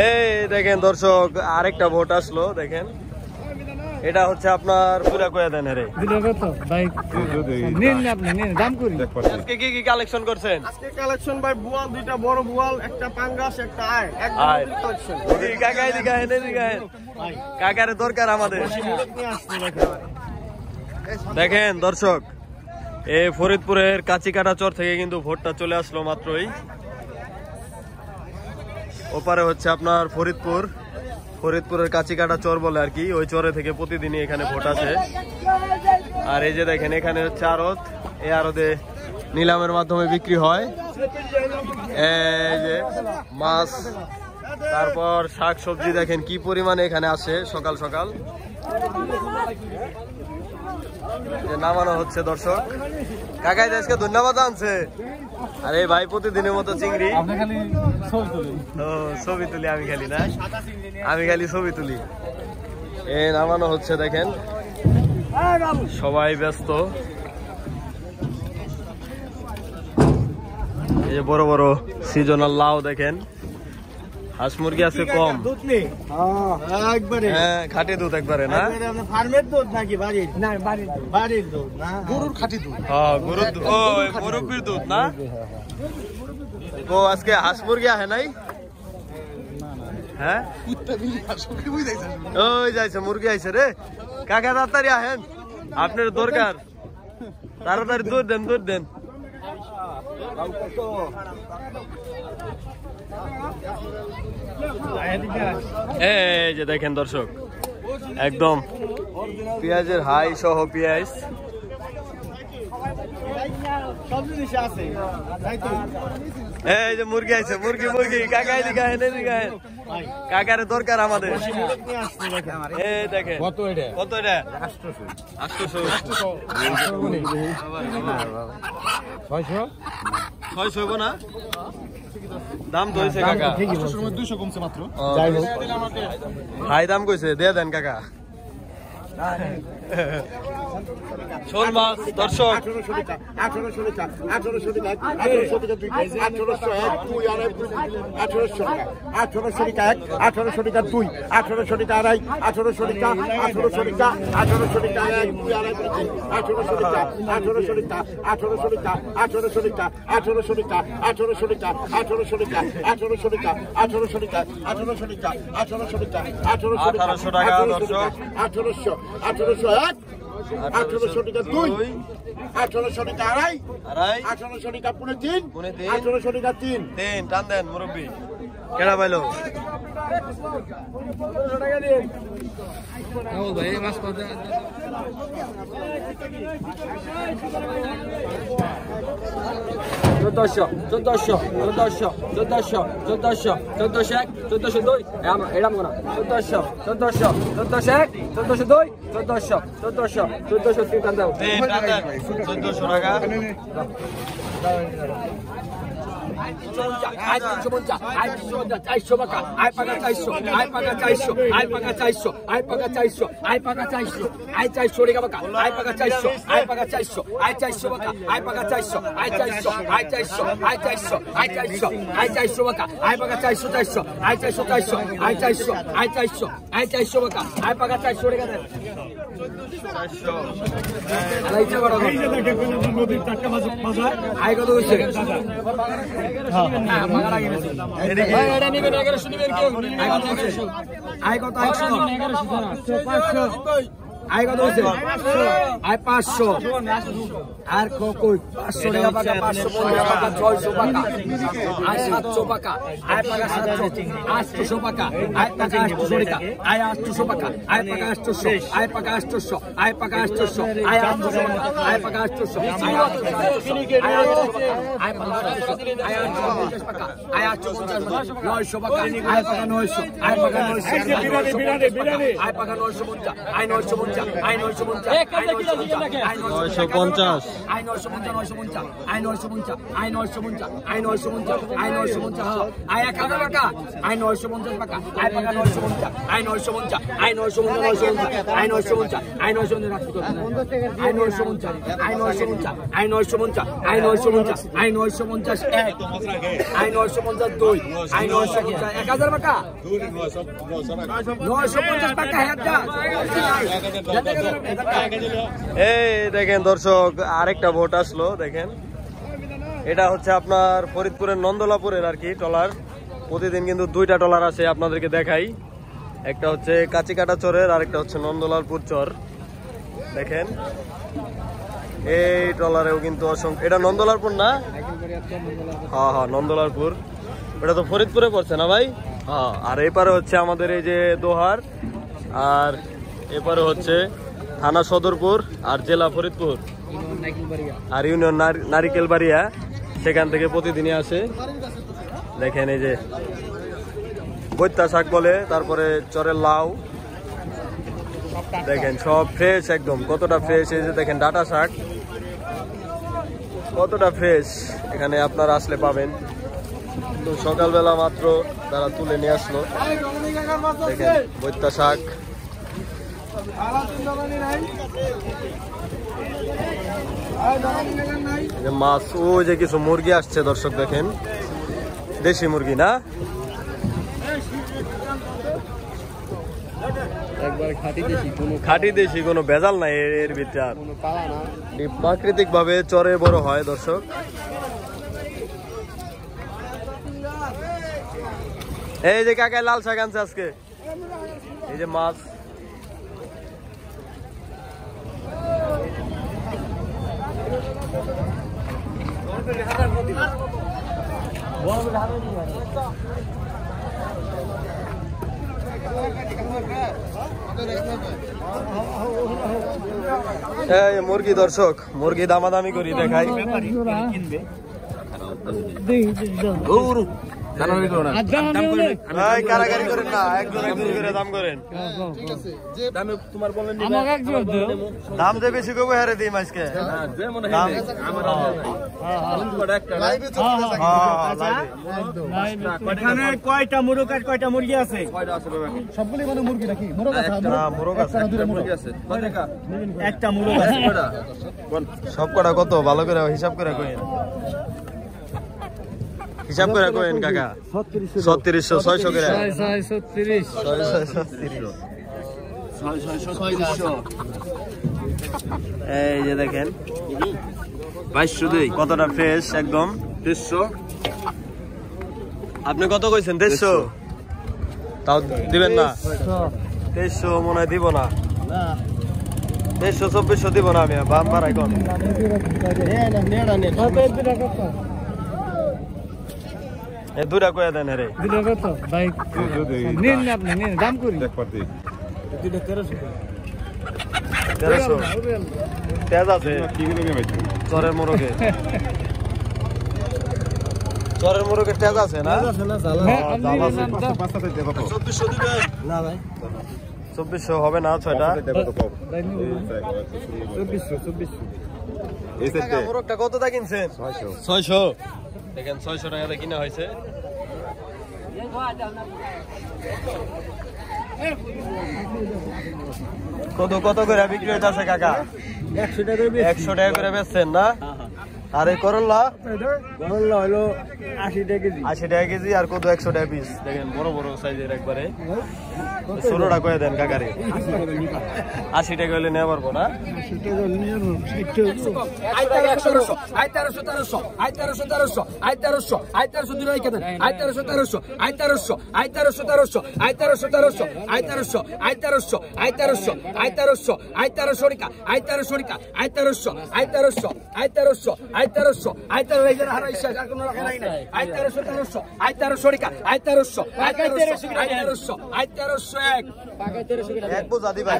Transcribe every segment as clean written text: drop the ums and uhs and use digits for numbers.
এই দেখেন দর্শক, আরেকটা ভোট আসলো দেখেন। এটা হচ্ছে আপনার পুরা কয়া দেন রে আজকে কি কি কালেকশন করছেন? আজকে কালেকশন ভাই বুয়াল, দুইটা বড় বুয়াল, একটা পাঙ্গাস, একটা আয়, কালেকশন। কাকাই দিগাহেন দিগাহেন, কাকারে দরকার আমাদের। দেখেন দর্শক, এই ফরিদপুরের কাঁচিকাটা চর থেকে কিন্তু ভোটটা চলে আসলো মাত্রই। ওপারে হচ্ছে আপনার ফরিদপুরের কাঁচিকাটা চর বলে আর কি, ওই চরে থেকে প্রতিদিনই এখানে ভোট আসে। আর এই যে দেখেন এখানে হচ্ছে আড়ত, এই আড়তে নিলামের মাধ্যমে বিক্রি হয় এই যে মাছ, তারপর শাক সবজি। দেখেন কি পরিমাণে এখানে আসে সকাল সকাল। নামানো হচ্ছে দর্শক। কাকাই দেশকে ধন্যবাদ আনছে। আরে ভাই প্রতিদিনের মতো চিংড়ি ছবি তুলি, আমি খালি না, আমি খালি ছবি তুলি। এ নামানো হচ্ছে দেখেন, সবাই ব্যস্ত। এই যে বড় বড় সিজনাল লাউ দেখেন। হাঁস মুরগি আছে কম, হ্যাঁ খাঁটি দুধ একবারে না, ফার্মের দুধ নাকি বাড়ির? না বাড়ির দুধ, গরুর খাঁটি দুধ। হ্যাঁ গরুর দুধ, ও মুরব্বির দুধ না। ও আজকে হাঁস মুরগি আহে নাই? হ্যাঁ ওই যাইছে মুরগি আইছে রে। কাকা তাড়াতাড়ি আহেন, আপনার দরকার, তাড়াতাড়ি দুধ দেন, দুধ দেন। এই যে দেখেন দর্শক, একদম পেঁয়াজের হাই সহ পেঁয়াজ। এই যে মুরগি আছে, মুরগি মুরগি কাকাই দিগাহেন দিগাহেন, কাকারে দরকার আমাদের। এই দেখেন কত এটা, কত এটা? 800 600 না দাম তো হয়েছে কাকা, 200 কমছে মাত্র। হাই দাম কইছে, দিয়ে দেন কাকা। শোল মাছ দর্শক 1800 টাকা, 1800 টাকা, 1800 টাকা, 1800 টাকা, 1800 এক, 2 আর 1800 টাকা, 1800 টাকা এক, 1800 টাকা 2, 1800 টাকা আড়াই, 1800 টাকা, 1800 টাকা, 1800 টাকা এক, 2 আর 1800 টাকা, 1800 টাকা, 1800 টাকা, 1800 টাকা, 1800 টাকা, 1800 টাকা, 1800 টাকা, 1800 টাকা, 1800 টাকা, 1800 টাকা, 1800 টাকা, 1800 টাকা দর্শক, 1800, 1800 এক, 1800 টাকা 2, 1800 টাকা আড়াই, 1800 টাকা পুনে 3, 1800 টাকা 3, টান দেন মুরব্বি। কেডা পাইলো? চোদ্দশো 1, 1402, এরাম গোনা 1400, 1, 1402, 1403 টান দাও। 1400 টাকা। 450, 400 টাকা, 400, 400, 400, 400, 400 টাকা বাকা, 400, 400 টাকা, 400 টাকা, 400 বাকা, 400 টাকা, 400 টাকা দেন। আই কত হচ্ছে? আই কত? 500। আই কত হচ্ছে? আই 500। আর কই 500 টাকা পাকা, 550 টাকা, 600 টাকা, আই 700 টাকা, আই পাকা 700, 800 টাকা, আই পাকা 800 টাকা, আই 800 টাকা, আই পাকা 800, আই পাকা 800, আই পাকা 800, আই 800, আই পাকা 800, আই 850 টাকা, আই 850 900 টাকা, আই পাকা 900, আই পাকা 900, আই পাকা 950, I 950, I 950 I 950 I 950 I 950 I 950 I 950 I 950 I 1000 টাকা আই 950 টাকা আই টাকা 950 আই 950 আই 950 আই 950 আই 950 রাখছি তো I 950 I 950 I 950 I 950 I 950 এক আই 950 দুই আই 950 1000 টাকা 950 টাকা এই দেখেন দর্শক আরেকটা ভোট আসলো দেখেন এটা হচ্ছে আপনার ফরিদপুরের নন্দলাপুরের আর কি ট্রলার প্রতিদিন কিন্তু দুইটা ট্রলার আছে আপনাদেরকে দেখাই একটা হচ্ছে কাচিকাটা চরের আর একটা হচ্ছে নন্দলালপুর চর দেখেন এই ট্রলারেও কিন্তু অসংখ্য এটা নন্দলালপুর না হ্যাঁ হ্যাঁ নন্দলালপুর এটা তো ফরিদপুরে পড়ছে না ভাই হ্যাঁ আর এপারে হচ্ছে আমাদের এই যে দোহার আর এপারে হচ্ছে থানা সদরপুর আর জেলা ফরিদপুর আর ইউনিয়ন নারিকেলবাড়িয়া সেখান থেকে প্রতিদিনই আসে দেখেন এই যে বৈত্যা শাক বলে তারপরে চরের লাউ দেখেন সব ফ্রেশ একদম কতটা ফ্রেশ এই যে দেখেন ডাটা শাক কতটা ফ্রেশ এখানে আপনারা আসলে পাবেন তো সকালবেলা মাত্র তারা তুলে নিয়ে আসলো দেখেন বৈত্যা শাক মাছ ওই যে কিছু মুরগি আসছে দর্শক দেখেন দেশি মুরগি না খাঁটি দেশি কোনো ভেজাল নাই এর ভিতরে প্রাকৃতিক ভাবে চরে বড় হয় দর্শক এই যে কাকায় লাল শাক আনছে আজকে এই যে মাছ মুরগি দর্শক মুরগি দামাদামি করি দেখাই কারাগারি করেন না একজন একজন করে দাম করেন দাম যে বেশি করবো হারে দিই আজকে কয়টা মুরগ আর কয়টা মুরগি আছে সবগুলি মানে মুরগি নাকি একটা মুরগ আছে সব কটা কত ভালো করে হিসাব করে কইেন হিসাব করে কইেন কাকা 3600 600 করে 636 এই যে দেখেন 2200 কতটা ফ্রেশ একদম 150 আপনি কত কইছেন 150 তাও দিবেন না 2300 মনে হয় দিব না 2300 দিব না আমি বাম বাড়াই কোন এই দুটা কইয়া দেন রে দুটো কত ভাই নিন না আপনি নিন দাম করি 1300 তেজ আছে চরের মোরগে চরের মোরগে তেজ আছে না জাল আছে 2400 দিবেন না ভাই 2400 হবে না 6টা 2400 এই সেটে মোরগটা কত টাকা কিনছেন 600 দেখেন 600 টাকা দিয়ে কিনা হয়েছে কত কত করে বিক্রি হইতাছে কাকা 100 টাকা করে বেচছেন না আর এই করল্লা হলো 80 টাকা কেজি আর কত 100 টাকা পিস দেখেন বড় বড় সাইজের একবারে 16 টাকা করে দেন কাকারে 80 টাকা হলে নেওয়া পারবো না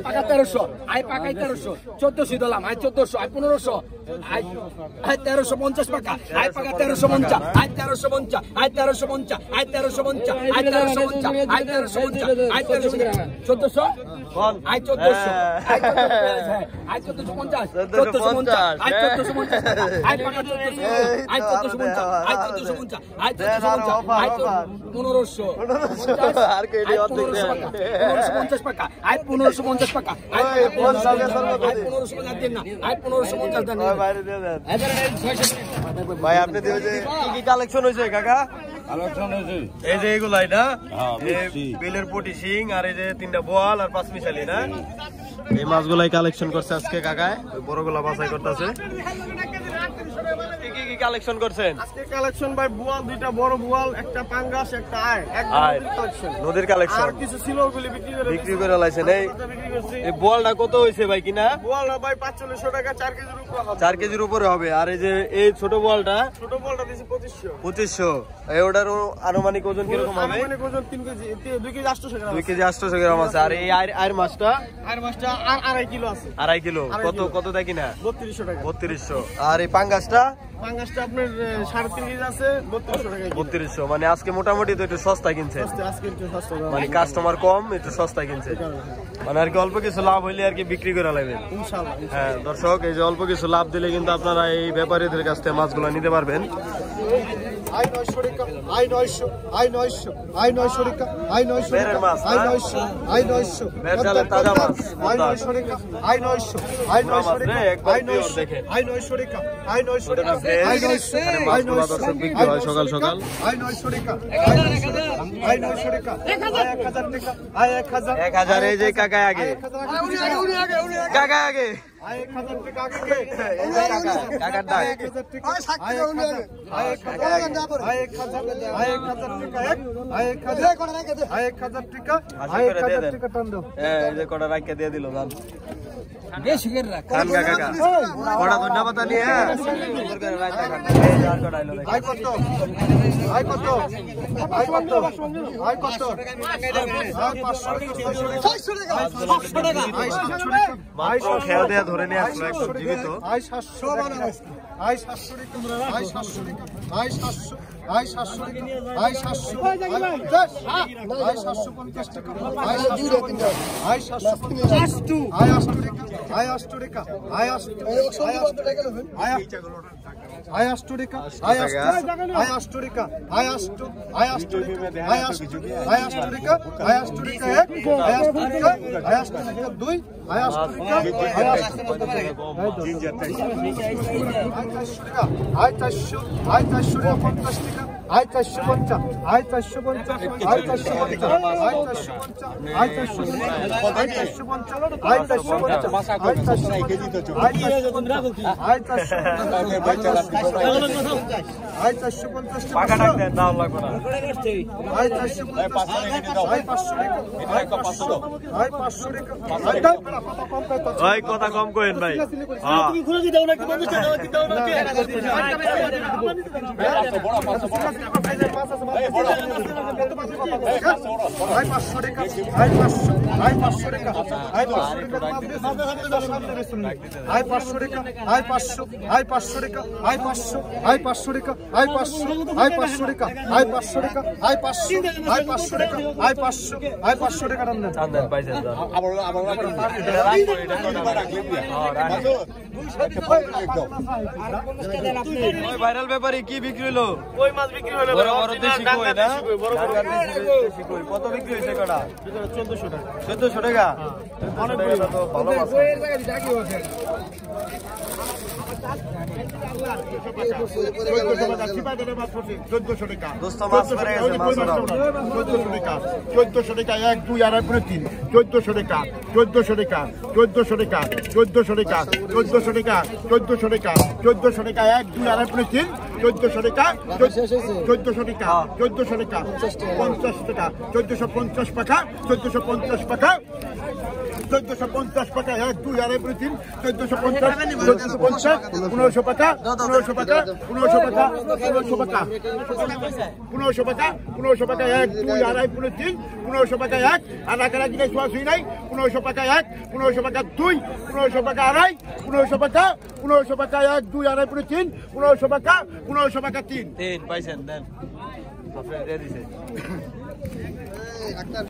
1300 আই পাকাই 1300 1400 দিলাম আই 1400 আই 1500 আয় 1350 টাকা আয় পাকা 1350 আয় 1350 আয় 1350 আয় 1350 আয় 1350 আয় 1350 আয় 1400 আয় 1400 আয় 1450 1450 আয় 1450 আয় পাকা 1400 আয় 1450 আয় 1450 আয় 1450 আয় 1500 আর কে এডি অর্ধেক 1550 টাকা আয় 1550 টাকা আয় 1550 দেন না আয় 1550 দেন বাইরে দিয়ে দেন ভাই আপনি দিয়ে যে কি কালেকশন হইছে কাকা এই যে এগুলাই না বিলের পটি শিং আর এই যে 3টা বোয়াল আর 5 মিশালি না এই মাছগুলাই কালেকশন করছে আজকে কাকায় ওই বড়গুলা বাছাই করতেছে কি কালেকশন করছেন আজকে কালেকশন ভাই বোয়াল, 2টা বড় বোয়াল, একটা পাঙ্গাস, একটা আয়, নদীর কালেকশন আর কিছু ছিল ওগুলি বিক্রি করে লাইছেন। বিক্রি করছি। এই বোয়ালটা কত হইছে ভাই কিনা? বোয়ালটা ভাই 4500 টাকা 4 কেজির উপরে হবে। 4 কেজির উপরে হবে। আর এই যে এই ছোট বোয়ালটা দিছি 2500। 2500। এই ওটার আনুমানিক ওজন কিরকম হবে? আনুমানিক ওজন 3 কেজি, 2 কেজি 800 গ্রাম। 2 কেজি 800 গ্রাম আছে। আর এই আয়ের মাছটা? আর মাছটা আর 2.5 কিলো আছে। 2.5 কিলো। কত দেয় কিনা? 3200 টাকা। 3200। আর এই পাঙ্গাসটা? পাঙ্গাসটা আপনার 3.5 কেজি আছে 3200 টাকা। 3200। মানে আজকে মোটামুটি তো একটু সস্তা কিনছে। আজকে একটু সস্তা। মানে কাস্টমার কম, একটু সস্তা কিনছে। মানে আর কি অল্প কিছু লাভ হইলে আর কি বিক্রি করে লাগবে ইনশাআল্লাহ। হ্যাঁ দর্শক, এই যে অল্প কিছু লাভ দিলে কিন্তু আপনারা এই ব্যাপারীদের কাছ থেকে মাছগুলো নিতে পারবেন। আই 900 টাকা, আই 900, আই 900, আই 900 টাকা, আই 900 বেরের মাছ, আই 900, আই 900, বেরজালের তাজা মাছ, আই 900 টাকা, আই 900, আই 900 টাকা, আই 900, দেখেন আই 900 টাকা, আই 900 টাকা, আই 900, আই 900 দর্শক বিক্রি হয় সকাল সকাল। আই 900 টাকা, আই 900 টাকা, আই 900 টাকা, আই 1000 টাকা, আই 1000, 1000। এই যে কাকায় আগে, কাকায় আগে, আই 1000 টাকা আগে, এই যে কাকার ডাক। আই 1000 টাকা, আই 1000, আই 1000, আই 1000, আই 1000 টাকা এক, আই 1000, আই 1000 টাকা, আই 1000 টাকা টান দাও। হ্যাঁ এই যে কটা রাখকে দিয়ে দিল জান। বেশি করে রাখ খান কাকা কটা ধন্যবাদ নিয়ে সুন্দর করে রাখতে খান। এই যে আর কটা আইলো দেখেন। আই কত, আই কত, আই কত, আই কত, আই 500 টাকা, 600 টাকা, 600 টাকা, আই 700 টাকা, মাত্র খেয়া দেয়া ধরে নিয়ে আসলো একদম জীবিত। আই 700 টাকা, আই 700 টাকা, আই 700 টাকা, আই 700, আই 700 টাকা, আই 700, আই 750 টাকা, আই 700, আই 750, আই 800 টাকা, আই 800 টাকা, আই 800, আই 800 টাকা, আই 800 টাকা, আই 800 টাকা, আই 800 টাকা, আই 800, আই 800 টাকা, আই 800, আই 800 টাকা, আই 800 টাকা এক, আই 800 টাকা, আই 800 টাকা দুই, আই 800 টাকা, আই 800 টাকা আই 400, আই 400 টাকা 50 টাকা, I 450, I 450, I 450, I 450, I 450, I 450, I 450 পাকা ডাক দেন, দাও লাগবে না। আই 450, আই 500 টাকা, আই 500, আই 500 টাকা, ওই কথা কম কইেন ভাই। হ্যাঁ তুমি ঘুরে দাও না কি বন্ধু দাও কি দাও না কি আই 500 টাকা, আই 500, আই 500 টাকা, আই 500 টাকা, আই 500 টাকা, আই 500, আই 500 টাকা, আই 500, আই 500 টাকা, আই 500, আই 500 টাকা, আই 500 টাকা, আই 500, আই 500 টাকা, আই 500, আই 500 টাকা টান দেন। চান দেন পাইছেন জান। ওই ভাইরাল ব্যাপারে কি বিক্রি হলো? ওই মাছ বিক্রি হলো বড় বড় দেশি কই না? ঢাকার দেশি কই কত বিক্রি হইছে কটা? 1400 টাকা। 1400 টাকা। অনেক তো ভালো মাছ। দোস্ত মাছ পড়ে গেছে মাছ ওরা। 1400 টাকা 1 2 আর 3 1400 টাকা 1400 টাকা 1400 টাকা 1400 টাকা 1400 টাকা 1400 টাকা 1400 টাকা 1 2 আর 3 1400 টাকা 1400 টাকা 1400 টাকা 50 টাকা 1450 টাকা 1450 টাকা 1450 টাকা 1 2 আড়াই 3 1450 1450 1500 টাকা 1500 টাকা 1500 টাকা 1500 টাকা 1500 টাকা 1500 টাকা 1 2 আড়াই 3 1500 টাকা 1 আর রাখা কিনে ছোঁয়াছুঁই নাই 1500 টাকা 1 1500 টাকা 2 1500 টাকা আড়াই 1500 টাকা 1 2 আড়াই 3 1500 টাকা 3 পাইছেন দেন আপনারা দিয়ে দিছে